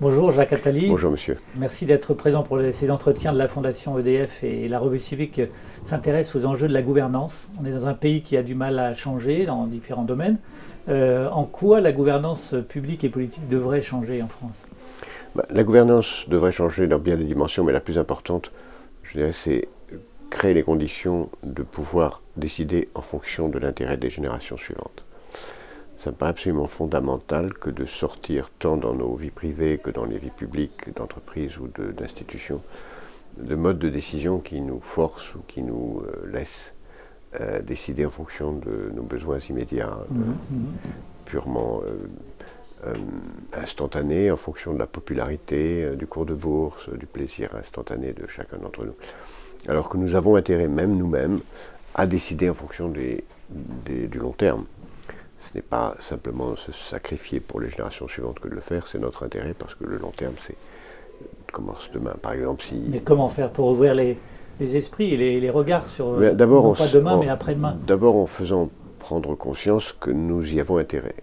Bonjour Jacques Attali. Bonjour monsieur. Merci d'être présent pour ces entretiens de la Fondation EDF, et la revue civique s'intéresse aux enjeux de la gouvernance. On est dans un pays qui a du mal à changer dans différents domaines. En quoi la gouvernance publique et politique devrait changer en France? La gouvernance devrait changer dans bien des dimensions, mais la plus importante, je dirais, c'est créer les conditions de pouvoir décider en fonction de l'intérêt des générations suivantes. Ça me paraît absolument fondamental que de sortir, tant dans nos vies privées que dans les vies publiques, d'entreprises ou d'institutions, de modes de décision qui nous forcent ou qui nous laissent décider en fonction de nos besoins immédiats, purement instantanés, en fonction de la popularité, du cours de bourse, du plaisir instantané de chacun d'entre nous. Alors que nous avons intérêt, même nous-mêmes, à décider en fonction du long terme. Ce n'est pas simplement se sacrifier pour les générations suivantes que de le faire, c'est notre intérêt, parce que le long terme, c'est commence demain. Par exemple, si... Mais comment faire pour ouvrir les esprits et les regards sur, non pas demain, mais après-demain? D'abord en faisant prendre conscience que nous y avons intérêt.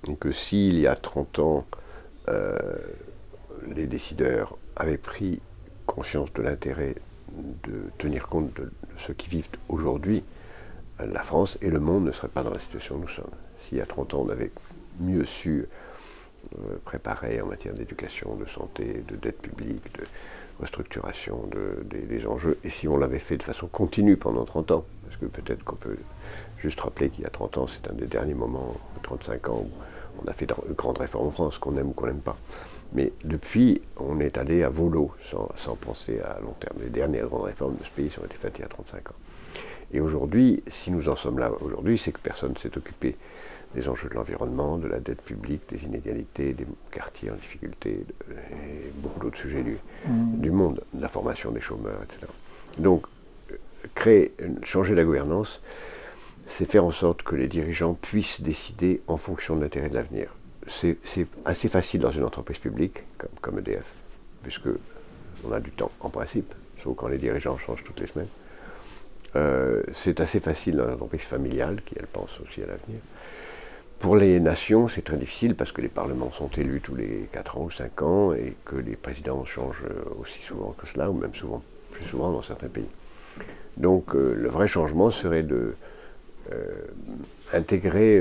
Et que s'il y a 30 ans, les décideurs avaient pris conscience de l'intérêt de tenir compte de ceux qui vivent aujourd'hui, la France et le monde ne seraient pas dans la situation où nous sommes. S'il y a 30 ans, on avait mieux su préparer en matière d'éducation, de santé, de dette publique, de restructuration des enjeux, et si on l'avait fait de façon continue pendant 30 ans, parce que peut-être qu'on peut juste rappeler qu'il y a 30 ans, c'est un des derniers moments, 35 ans, où on a fait de grandes réformes en France, qu'on aime ou qu'on n'aime pas. Mais depuis, on est allé à volo, sans penser à long terme. Les dernières grandes réformes de ce pays ont été faites il y a 35 ans. Et aujourd'hui, si nous en sommes là aujourd'hui, c'est que personne ne s'est occupé des enjeux de l'environnement, de la dette publique, des inégalités, des quartiers en difficulté, et beaucoup d'autres sujets du monde, de la formation des chômeurs, etc. Donc, changer la gouvernance, c'est faire en sorte que les dirigeants puissent décider en fonction de l'intérêt de l'avenir. C'est assez facile dans une entreprise publique, comme EDF, puisque on a du temps, en principe, sauf quand les dirigeants changent toutes les semaines. C'est assez facile dans une entreprise familiale, qui, elle, pense aussi à l'avenir. Pour les nations, c'est très difficile parce que les parlements sont élus tous les 4 ans ou 5 ans et que les présidents changent aussi souvent que cela, ou même plus souvent dans certains pays. Donc le vrai changement serait de intégrer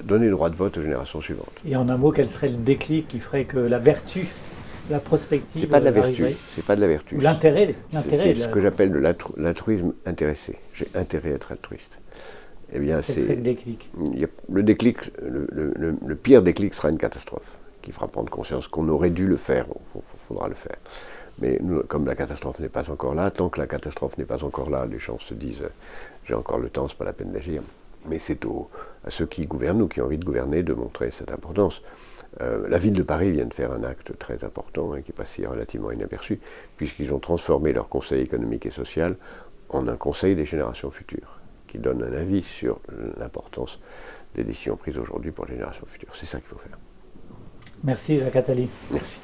donner le droit de vote aux générations suivantes. Et en un mot, quel serait le déclic qui ferait que la vertu, la prospective... C'est pas de la vertu, c'est pas de la vertu. Ou l'intérêt. C'est ce que j'appelle de l'altruisme intéressé. J'ai intérêt à être altruiste. Eh bien, quel serait le déclic? Le déclic, le pire déclic sera une catastrophe qui fera prendre conscience qu'on aurait dû le faire. Il faudra le faire. Mais nous, comme la catastrophe n'est pas encore là, tant que la catastrophe n'est pas encore là, les gens se disent j'ai encore le temps, c'est pas la peine d'agir. Mais c'est à ceux qui gouvernent ou qui ont envie de gouverner de montrer cette importance. La ville de Paris vient de faire un acte très important, qui est passé relativement inaperçu, puisqu'ils ont transformé leur conseil économique et social en un conseil des générations futures, qui donne un avis sur l'importance des décisions prises aujourd'hui pour les générations futures. C'est ça qu'il faut faire. Merci Jacques Attali. Merci.